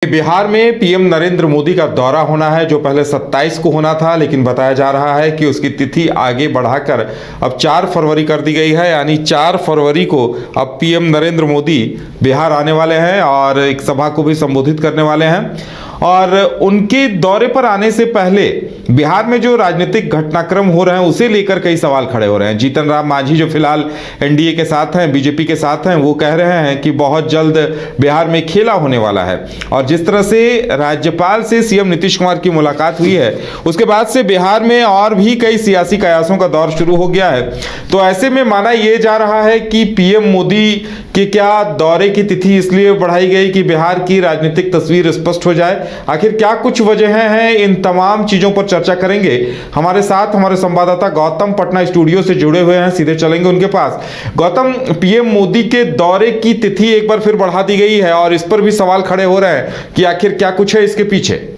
बिहार में पीएम नरेंद्र मोदी का दौरा होना है, जो पहले 27 को होना था, लेकिन बताया जा रहा है कि उसकी तिथि आगे बढ़ाकर अब 4 फरवरी कर दी गई है। यानी 4 फरवरी को अब पीएम नरेंद्र मोदी बिहार आने वाले हैं और एक सभा को भी संबोधित करने वाले हैं। और उनके दौरे पर आने से पहले बिहार में जो राजनीतिक घटनाक्रम हो रहे हैं उसे लेकर कई सवाल खड़े हो रहे हैं। जीतन राम मांझी जो फिलहाल एनडीए के साथ हैं, बीजेपी के साथ हैं, वो कह रहे हैं कि बहुत जल्द बिहार में खेला होने वाला है। और जिस तरह से राज्यपाल से सीएम नीतीश कुमार की मुलाकात हुई है, उसके बाद से बिहार में और भी कई सियासी कयासों का दौर शुरू हो गया है। तो ऐसे में माना यह जा रहा है कि पीएम मोदी के क्या दौरे की तिथि इसलिए बढ़ाई गई कि बिहार की राजनीतिक तस्वीर स्पष्ट हो जाए। आखिर क्या कुछ वजहें हैं, इन तमाम चीजों पर चर्चा करेंगे। हमारे साथ हमारे संवाददाता गौतम पटना स्टूडियो से जुड़े हुए हैं, सीधे चलेंगे उनके पास। गौतम, पीएम मोदी के दौरे की तिथि एक बार फिर बढ़ा दी गई है और इस पर भी सवाल खड़े हो रहे हैं कि आखिर क्या कुछ है इसके पीछे।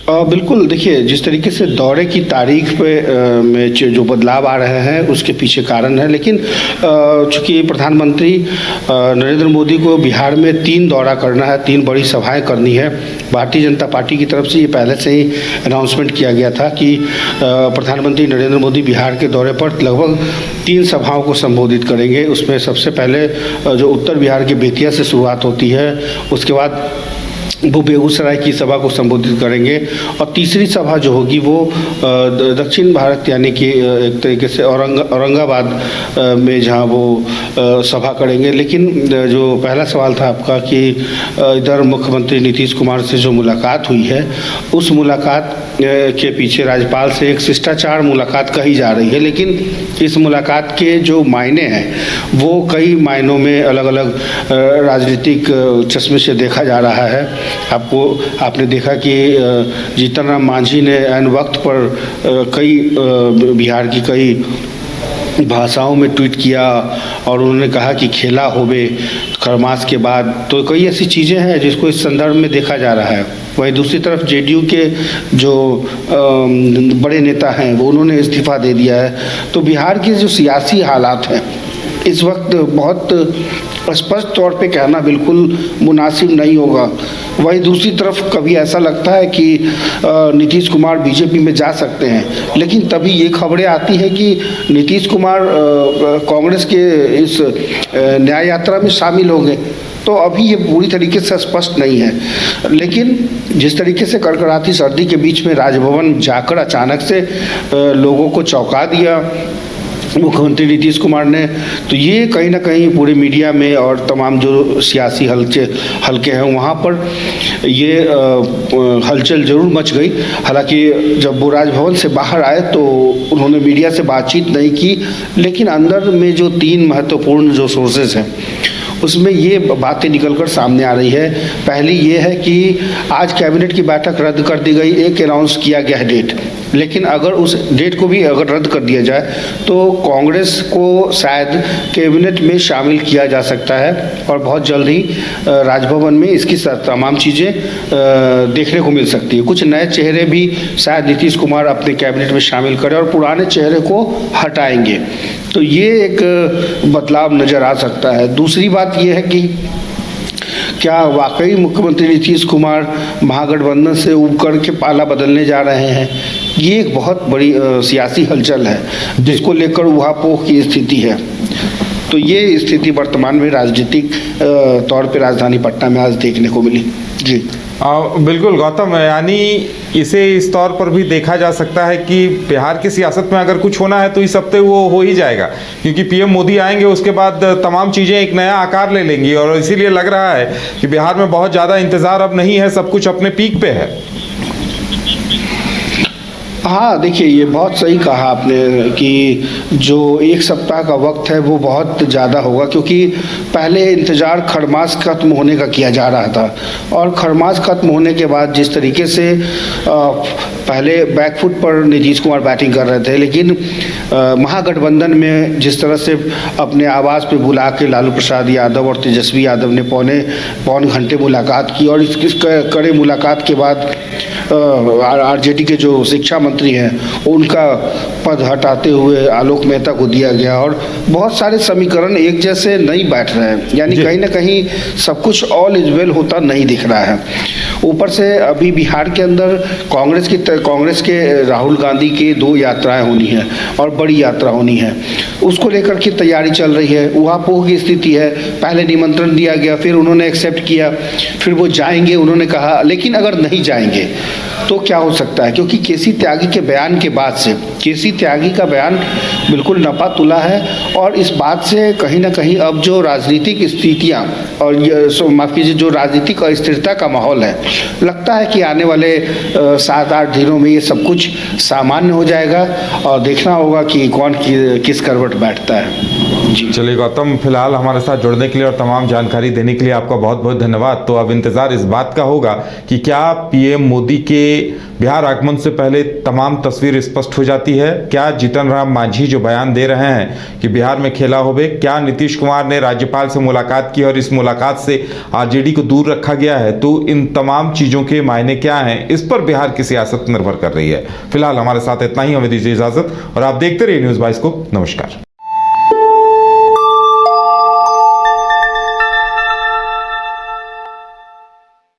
बिल्कुल, देखिए, जिस तरीके से दौरे की तारीख पे में जो बदलाव आ रहे हैं उसके पीछे कारण है। लेकिन चूँकि प्रधानमंत्री नरेंद्र मोदी को बिहार में 3 दौरा करना है, 3 बड़ी सभाएं करनी है। भारतीय जनता पार्टी की तरफ से ये पहले से ही अनाउंसमेंट किया गया था कि प्रधानमंत्री नरेंद्र मोदी बिहार के दौरे पर लगभग 3 सभाओं को संबोधित करेंगे। उसमें सबसे पहले जो उत्तर बिहार के बेतिया से शुरुआत होती है, उसके बाद वो बेगूसराय की सभा को संबोधित करेंगे और तीसरी सभा जो होगी वो दक्षिण भारत यानी कि एक तरीके से औरंगाबाद में जहां वो सभा करेंगे। लेकिन जो पहला सवाल था आपका कि इधर मुख्यमंत्री नीतीश कुमार से जो मुलाकात हुई है, उस मुलाकात के पीछे राज्यपाल से एक शिष्टाचार मुलाकात कही जा रही है। लेकिन इस मुलाकात के जो मायने हैं वो कई मायनों में अलग अलग राजनीतिक चश्मे से देखा जा रहा है। आपने देखा कि जीतन राम मांझी ने ऐन वक्त पर कई बिहार की कई भाषाओं में ट्वीट किया और उन्होंने कहा कि खेला होवे खरमास के बाद। तो कई ऐसी चीज़ें हैं जिसको इस संदर्भ में देखा जा रहा है। वहीं दूसरी तरफ जेडीयू के जो बड़े नेता हैं वो उन्होंने इस्तीफा दे दिया है। तो बिहार के जो सियासी हालात हैं इस वक्त बहुत स्पष्ट तौर पे कहना बिल्कुल मुनासिब नहीं होगा। वहीं दूसरी तरफ कभी ऐसा लगता है कि नीतीश कुमार बीजेपी में जा सकते हैं, लेकिन तभी ये खबरें आती हैं कि नीतीश कुमार कांग्रेस के इस न्याय यात्रा में शामिल होंगे। तो अभी ये पूरी तरीके से स्पष्ट नहीं है। लेकिन जिस तरीके से कड़कड़ाती सर्दी के बीच में राजभवन जाकर अचानक से लोगों को चौंका दिया मुख्यमंत्री नीतीश कुमार ने, तो ये कहीं ना कहीं पूरे मीडिया में और तमाम जो सियासी हलके हैं वहाँ पर ये हलचल जरूर मच गई। हालांकि जब वो राजभवन से बाहर आए तो उन्होंने मीडिया से बातचीत नहीं की, लेकिन अंदर में जो 3 महत्वपूर्ण जो सोर्सेज हैं उसमें ये बातें निकलकर सामने आ रही है। पहली ये है कि आज कैबिनेट की बैठक रद्द कर दी गई, एक अनाउंस किया गया है डेट, लेकिन अगर उस डेट को भी अगर रद्द कर दिया जाए तो कांग्रेस को शायद कैबिनेट में शामिल किया जा सकता है और बहुत जल्द ही राजभवन में इसकी तमाम चीज़ें देखने को मिल सकती है। कुछ नए चेहरे भी शायद नीतीश कुमार अपने कैबिनेट में शामिल करें और पुराने चेहरे को हटाएंगे। तो ये एक बदलाव नज़र आ सकता है। दूसरी बात ये है कि क्या वाकई मुख्यमंत्री नीतीश कुमार महागठबंधन से उब कर के पाला बदलने जा रहे हैं? ये एक बहुत बड़ी सियासी हलचल है जिसको लेकर उहापोह की स्थिति है। तो ये स्थिति वर्तमान में राजनीतिक तौर पे राजधानी पटना में आज देखने को मिली। जी बिल्कुल गौतम, यानी इसे इस तौर पर भी देखा जा सकता है कि बिहार की सियासत में अगर कुछ होना है तो इस हफ्ते वो हो ही जाएगा, क्योंकि पीएम मोदी आएंगे, उसके बाद तमाम चीज़ें एक नया आकार ले लेंगी और इसीलिए लग रहा है कि बिहार में बहुत ज़्यादा इंतज़ार अब नहीं है, सब कुछ अपने पीक पे है। हाँ, देखिए, ये बहुत सही कहा आपने कि जो 1 सप्ताह का वक्त है वो बहुत ज़्यादा होगा, क्योंकि पहले इंतज़ार खरमास खत्म होने का किया जा रहा था और खरमास खत्म होने के बाद जिस तरीके से पहले बैकफुट पर नीतीश कुमार बैटिंग कर रहे थे, लेकिन महागठबंधन में जिस तरह से अपने आवास पे बुला के लालू प्रसाद यादव और तेजस्वी यादव ने पौन घंटे मुलाकात की और इस कड़े मुलाकात के बाद आरजेडी के जो शिक्षा मंत्री हैं उनका पद हटाते हुए आलोक मेहता को दिया गया, और बहुत सारे समीकरण एक जैसे नहीं बैठ रहे हैं, यानी कहीं ना कहीं सब कुछ ऑल इज वेल होता नहीं दिख रहा है। ऊपर से अभी बिहार के अंदर कांग्रेस के राहुल गांधी की 2 यात्राएं होनी है और बड़ी यात्रा होनी है, उसको लेकर के तैयारी चल रही है। उहापोह की स्थिति है, पहले निमंत्रण दिया गया, फिर उन्होंने एक्सेप्ट किया, फिर वो जाएंगे उन्होंने कहा, लेकिन अगर नहीं जाएंगे तो क्या हो सकता है, क्योंकि केसी त्यागी के बयान के बाद से केसी त्यागी का बयान बिल्कुल नपा तुला है, और इस बात से कहीं ना कहीं अब जो राजनीतिक स्थितियां और माफ कीजिए जो राजनीतिक अस्थिरता का माहौल है, लगता है कि आने वाले 7-8 दिनों में ये सब कुछ सामान्य हो जाएगा और देखना होगा कि कौन किस करवट बैठता है। जी चलिए गौतम, फिलहाल हमारे साथ जुड़ने के लिए और तमाम जानकारी देने के लिए आपका बहुत बहुत धन्यवाद। तो अब इंतजार इस बात का होगा कि क्या पीएम मोदी के बिहार आगमन से पहले तमाम तस्वीर स्पष्ट हो जाती है, क्या जीतन राम मांझी जो बयान दे रहे हैं कि बिहार में खेला होवे, क्या नीतीश कुमार ने राज्यपाल से मुलाकात की और इस मुलाकात से आरजेडी को दूर रखा गया है, तो इन तमाम चीजों के मायने क्या हैं, इस पर बिहार की सियासत निर्भर कर रही है। फिलहाल हमारे साथ इतना ही, हमें दीजिए इजाजत और आप देखते रहिए न्यूज़ 22 को। नमस्कार।